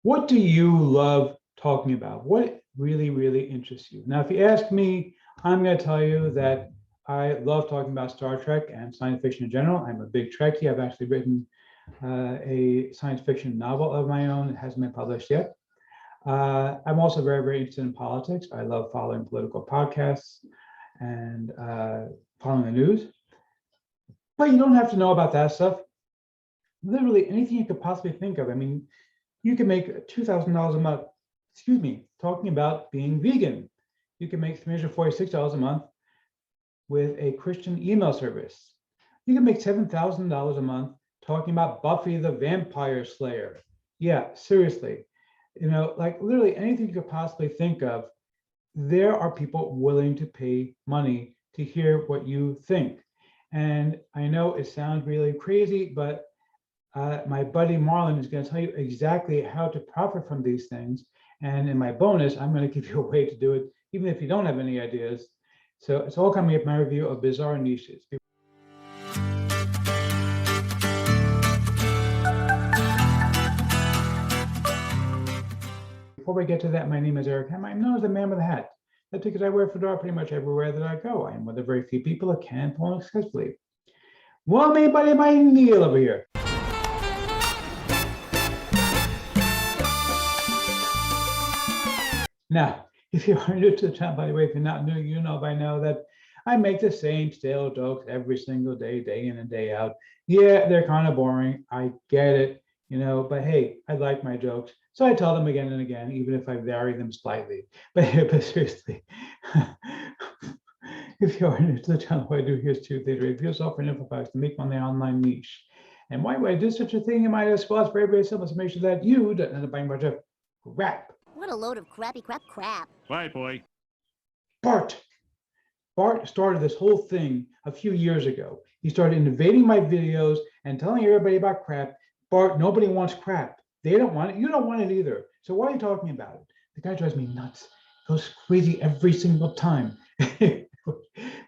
What do you love talking about? What really, really interests you? Now, if you ask me, I'm going to tell you that I love talking about Star Trek and science fiction in general. I'm a big Trekkie. I've actually written a science fiction novel of my own. It hasn't been published yet. I'm also very, very interested in politics. I love following political podcasts and following the news. But you don't have to know about that stuff. Literally anything you could possibly think of. I mean, you can make $2,000 a month, excuse me, talking about being vegan. You can make $346 a month with a Christian email service. You can make $7,000 a month talking about Buffy the Vampire Slayer. Yeah, seriously. Like literally anything you could possibly think of, there are people willing to pay money to hear what you think. And I know it sounds really crazy, but my buddy Marlon is going to tell you exactly how to profit from these things. And in my bonus, I'm going to give you a way to do it, even if you don't have any ideas. So it's all coming up in my review of Bizarre Niches. Before we get to that, my name is Eric. I'm known as the man with a hat. That's because I wear a fedora pretty much everywhere that I go. I am one of the very few people that can perform successfully. Well, anybody, my Neil over here. Now, if you are new to the channel, by the way, if you're not new, you know by now that I make the same stale jokes every single day, day in and day out. Yeah, they're kind of boring. I get it, but hey, I like my jokes. So I tell them again and again, even if I vary them slightly. But seriously, if you are new to the channel, what I do here is two things: review software and info products to make money online niche. And why would I do such a thing? You might ask, well, it's very, very simple to make sure that you don't end up buying a bunch of crap. What a load of crappy crap. Right, boy. Bart. Bart started this whole thing a few years ago. He started invading my videos and telling everybody about crap. Bart, nobody wants crap. They don't want it. You don't want it either. So why are you talking about it? The guy drives me nuts. Goes crazy every single time.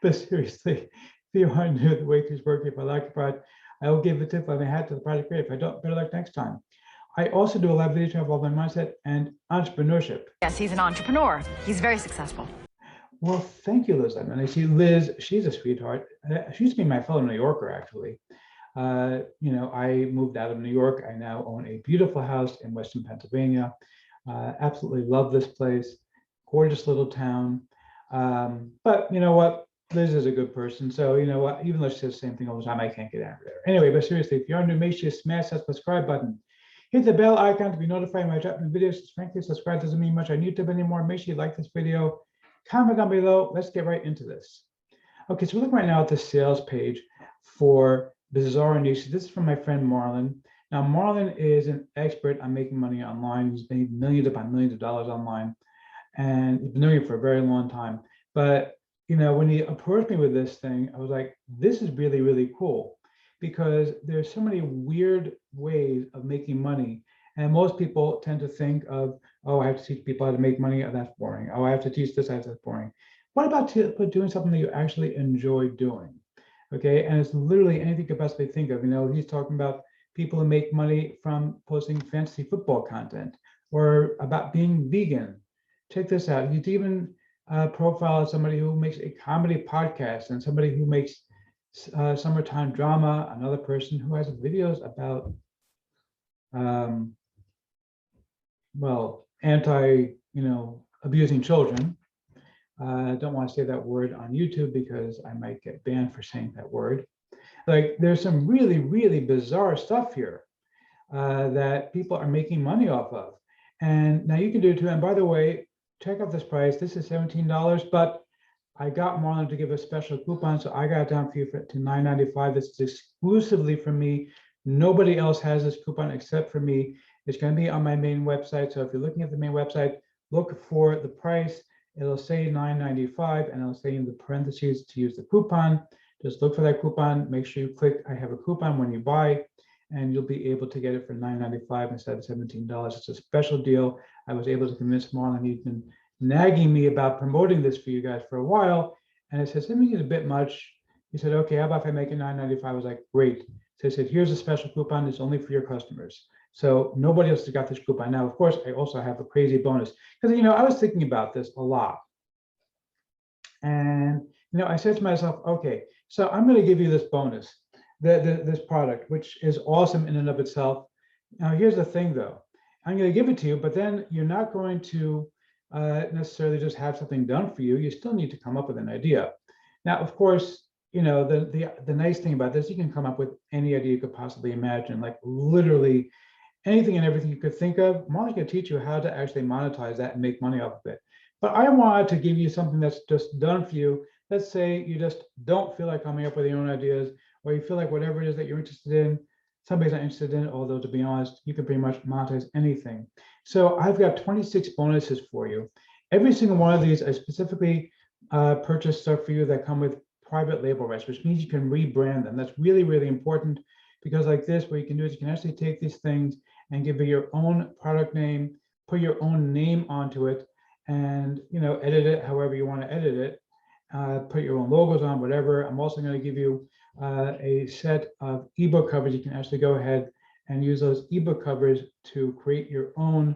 But seriously, if you want to know the way things work, if I like a product, I will give a tip on the hat to the project creator. If I don't, better luck next time. I also do a live video about my mindset and entrepreneurship. Yes, he's an entrepreneur. He's very successful. Well, thank you, Liz. And I see Liz, she's a sweetheart. She used to be my fellow New Yorker, actually. I moved out of New York. I now own a beautiful house in Western Pennsylvania. Absolutely love this place. Gorgeous little town. But you know what? Liz is a good person. So you know what? Even though she says the same thing all the time, I can't get angry there. Anyway, but seriously, if you're new, make sure you smash that subscribe button. Hit the bell icon to be notified when I drop new videos. Frankly, subscribe doesn't mean much on YouTube anymore. Make sure you like this video. Comment down below. Let's get right into this. Okay, so we're looking right now at the sales page for Bizarre Niches. This is from my friend Marlon. Now, Marlon is an expert on making money online. He's made millions upon millions of dollars online, and he's been doing it for a very long time. But when he approached me with this thing, I was like, this is really, really cool, because there's so many weird ways of making money. And most people tend to think of, oh, I have to teach people how to make money. Oh, that's boring. Oh, I have to teach this. That's boring. What about doing something that you actually enjoy doing? Okay, and it's literally anything you could possibly think of. He's talking about people who make money from posting fantasy football content or about being vegan. Check this out. He's even profiled somebody who makes a comedy podcast and somebody who makes summertime drama, another person who has videos about abusing children. I don't want to say that word on YouTube because I might get banned for saying that word. Like, there's some really, really bizarre stuff here that people are making money off of. And now you can do it too. And by the way, check out this price. This is $17, but I got Marlon to give a special coupon, so I got it down for you to $9.95. This is exclusively for me. Nobody else has this coupon except for me. It's going to be on my main website. So if you're looking at the main website, look for the price. It'll say $9.95, and it'll say in the parentheses to use the coupon. Just look for that coupon. Make sure you click I have a coupon when you buy, and you'll be able to get it for $9.95 instead of $17. It's a special deal. I was able to convince Marlon. He's been nagging me about promoting this for you guys for a while, and I said, "Something is a bit much." He said, "Okay, how about if I make it $9.95?" I was like, "Great." So he said, "Here's a special coupon. It's only for your customers." So nobody else has got this group by now. Of course, I also have a crazy bonus because, I was thinking about this a lot. And, I said to myself, okay, so I'm going to give you this bonus, this product, which is awesome in and of itself. Now, here's the thing, though. I'm going to give it to you, but then you're not going to necessarily just have something done for you. You still need to come up with an idea. Now, of course, the nice thing about this, you can come up with any idea you could possibly imagine, like literally anything and everything you could think of. Molly can teach you how to actually monetize that and make money off of it. But I wanted to give you something that's just done for you. Let's say you just don't feel like coming up with your own ideas, or you feel like whatever it is that you're interested in, somebody's not interested in, although to be honest, you can pretty much monetize anything. So I've got 26 bonuses for you. Every single one of these, I specifically purchased stuff for you that come with private label rights, which means you can rebrand them. That's really, really important, because like this, what you can do is you can actually take these things and give it your own product name, put your own name onto it, and edit it however you want to edit it. Put your own logos on, whatever. I'm also going to give you a set of ebook covers. You can actually go ahead and use those ebook covers to create your own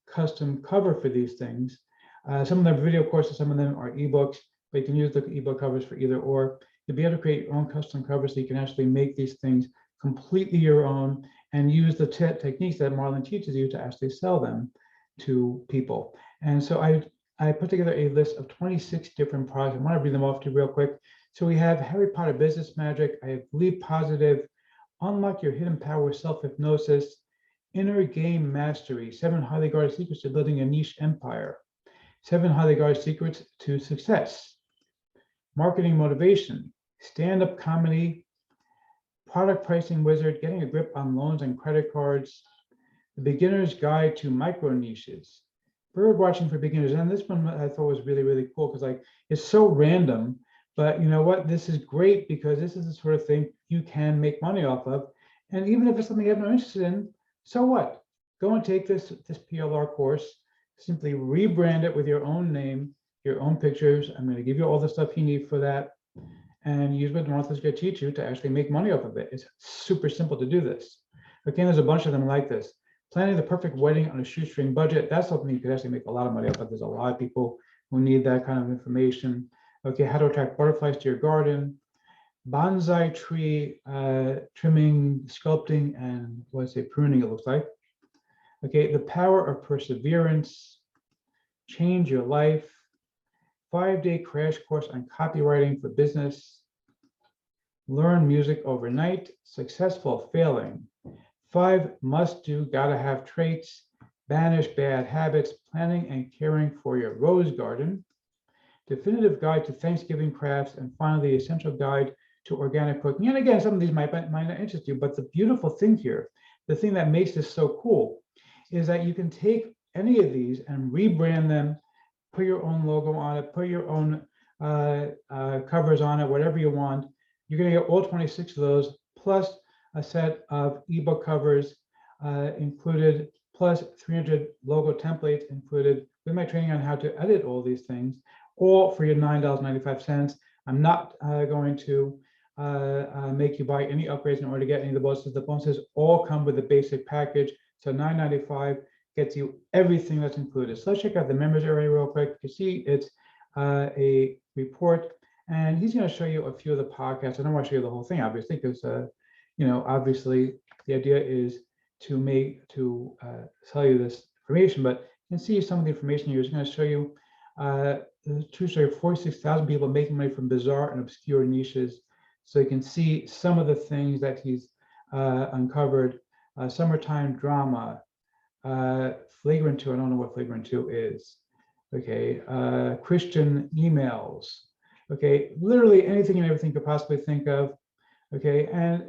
custom cover for these things. Some of them are video courses, some of them are ebooks, but you can use the ebook covers for either or. You'll be able to create your own custom covers so you can actually make these things completely your own and use the techniques that Marlon teaches you to actually sell them to people. And so I put together a list of 26 different products. I want to read them off to you real quick. So we have Harry Potter Business Magic. I have Believe Positive, Unlock Your Hidden Power, Self-Hypnosis, Inner Game Mastery, 7 Highly Guarded Secrets to Building a Niche Empire, 7 Highly Guarded Secrets to Success, Marketing Motivation, Stand-Up Comedy, Product Pricing Wizard, Getting a Grip on Loans and Credit Cards, The Beginner's Guide to Micro Niches, Bird Watching for Beginners. And this one I thought was really, really cool because like it's so random, but you know what? This is great because this is the sort of thing you can make money off of. And even if it's something you have no interest in, so what? Go and take this PLR course, simply rebrand it with your own name, your own pictures. I'm going to give you all the stuff you need for that, and use what Martha's going to teach you to actually make money off of it. It's super simple to do this. Again, there's a bunch of them like this. Planning the perfect wedding on a shoestring budget. That's something you could actually make a lot of money off of. There's a lot of people who need that kind of information. Okay, how to attract butterflies to your garden. Bonsai tree trimming, sculpting, and what's it, pruning, it looks like. Okay, the power of perseverance. Change your life. 5-day crash course on copywriting for business. Learn music overnight. Successful failing. 5 must-do, gotta have traits. Banish bad habits. Planning and caring for your rose garden. Definitive guide to Thanksgiving crafts, and finally, the essential guide to organic cooking. And again, some of these might not interest you, but the beautiful thing here, the thing that makes this so cool, is that you can take any of these and rebrand them, put your own logo on it, put your own covers on it, whatever you want. You're going to get all 26 of those, plus a set of ebook covers included, plus 300 logo templates included, with my training on how to edit all these things, all for your $9.95. I'm not going to make you buy any upgrades in order to get any of the bonuses. The bonuses all come with the basic package. So $9.95 gets you everything that's included. So let's check out the members area real quick. You can see it's a report, and he's going to show you a few of the podcasts. I don't want to show you the whole thing, obviously, because obviously the idea is to sell you this information, but you can see some of the information here. He's going to show you the true story of 46,000 people making money from bizarre and obscure niches. So you can see some of the things that he's uncovered. Summertime drama, flagrant 2, I don't know what flagrant 2 is. Okay, Christian emails. Okay, literally anything and everything you could possibly think of. Okay, and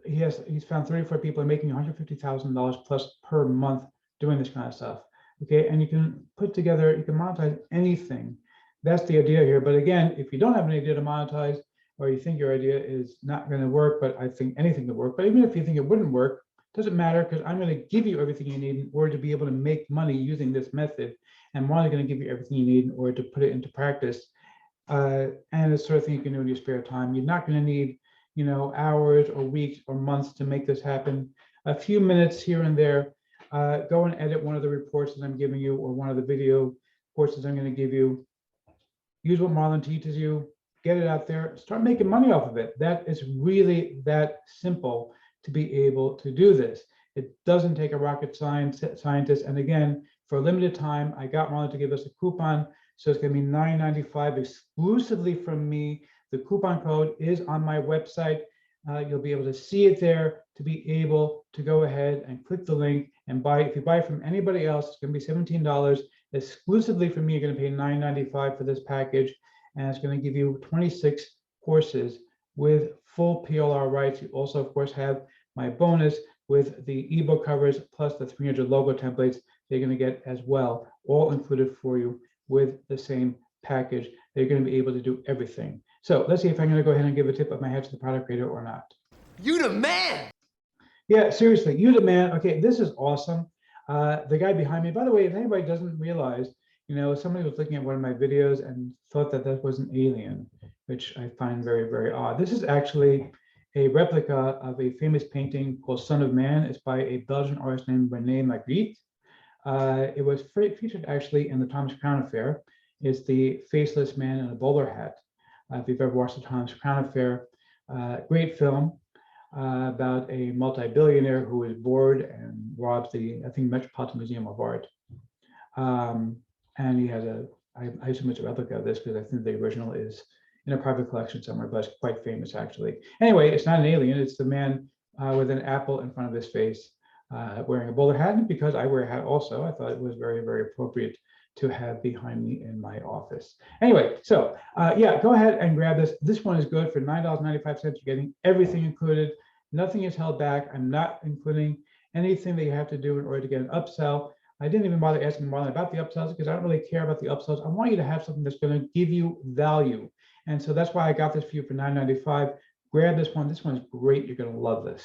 he's found 34 people are making $150,000 plus per month doing this kind of stuff. Okay, and you can monetize anything. That's the idea here. But again, if you don't have an idea to monetize, or you think your idea is not going to work, but I think anything could work. But even if you think it wouldn't work, doesn't matter, because I'm going to give you everything you need in order to be able to make money using this method. And I'm going to give you everything you need in order to put it into practice. And it's the sort of thing you can do in your spare time. You're not going to need, hours or weeks or months to make this happen. a few minutes here and there, go and edit one of the reports that I'm giving you or one of the video courses I'm going to give you. Use what Marlon teaches you, get it out there, start making money off of it. That is really that simple to be able to do this. It doesn't take a rocket scientist. And again, for a limited time, I got Marlon to give us a coupon. So it's going to be $9.95 exclusively from me. The coupon code is on my website. You'll be able to see it there to be able to go ahead and click the link and buy. If you buy from anybody else, it's going to be $17. Exclusively for me, you're going to pay $9.95 for this package. And it's going to give you 26 courses with full PLR rights. You also, of course, have my bonus with the ebook covers plus the 300 logo templates they're going to get as well, all included for you with the same package. They're going to be able to do everything. So let's see if I'm going to go ahead and give a tip of my hat to the product creator or not. You the man. Yeah, seriously, you the man. Okay, this is awesome. The guy behind me, by the way, if anybody doesn't realize, you know, somebody was looking at one of my videos and thought that that was an alien, which I find very, very odd. This is actually a replica of a famous painting called Son of Man. It's by a Belgian artist named René Magritte. It was featured actually in the Thomas Crown Affair. It's the faceless man in a bowler hat. If you've ever watched the Thomas Crown Affair, great film about a multi-billionaire who is bored and robs the, I think, Metropolitan Museum of Art. And he has I assume it's a replica of this because I think the original is in a private collection somewhere, but it's quite famous actually. Anyway, it's not an alien, it's the man with an apple in front of his face wearing a bowler hat. And because I wear a hat also, I thought it was very, very appropriate to have behind me in my office. Anyway, so yeah, go ahead and grab this. This one is good for $9.95. You're getting everything included. Nothing is held back. I'm not including anything that you have to do in order to get an upsell. I didn't even bother asking Marlon about the upsells because I don't really care about the upsells. I want you to have something that's going to give you value. And so that's why I got this for you for $9.95. Grab this one. This one's great. You're going to love this.